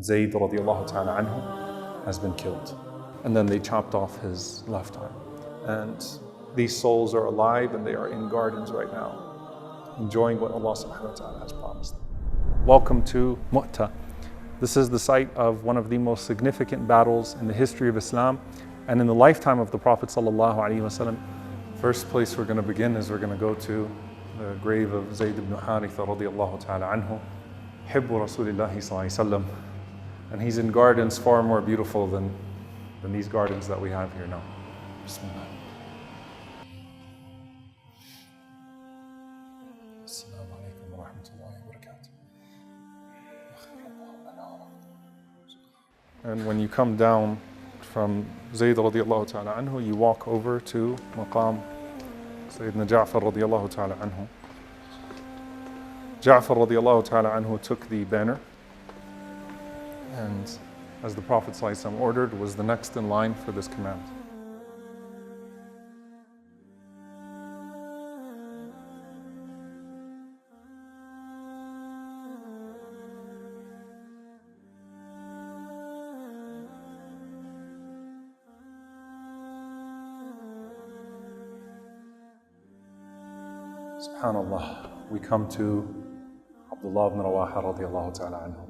Zayd radiallahu ta'ala anhu has been killed. And then they chopped off his left arm. And these souls are alive and they are in gardens right now, enjoying what Allah subhanahu wa ta'ala has promised. Welcome to Mu'tah. This is the site of one of the most significant battles in the history of Islam and in the lifetime of the Prophet sallallahu alaihi wasallam. First place we're going to begin is we're going to go to the grave of Zayd ibn al-Harithah radiallahu ta'ala anhu, Hibbu Rasulillahi sallallahu alaihi wasallam. And he's in gardens far more beautiful than these gardens that we have here now. Bismillah. Assalamu alaikum wa rahmatullahi wa barakatuh. And when you come down from Zayd radiallahu ta'ala anhu, you walk over to Maqam Sayyidina Ja'far radiallahu ta'ala anhu. Ja'far radiallahu ta'ala anhu took the banner, and as the Prophet ﷺ ordered, was the next in line for this command. SubhanAllah, we come to Abdullah ibn Rawahah radiallahu ta'ala anhu.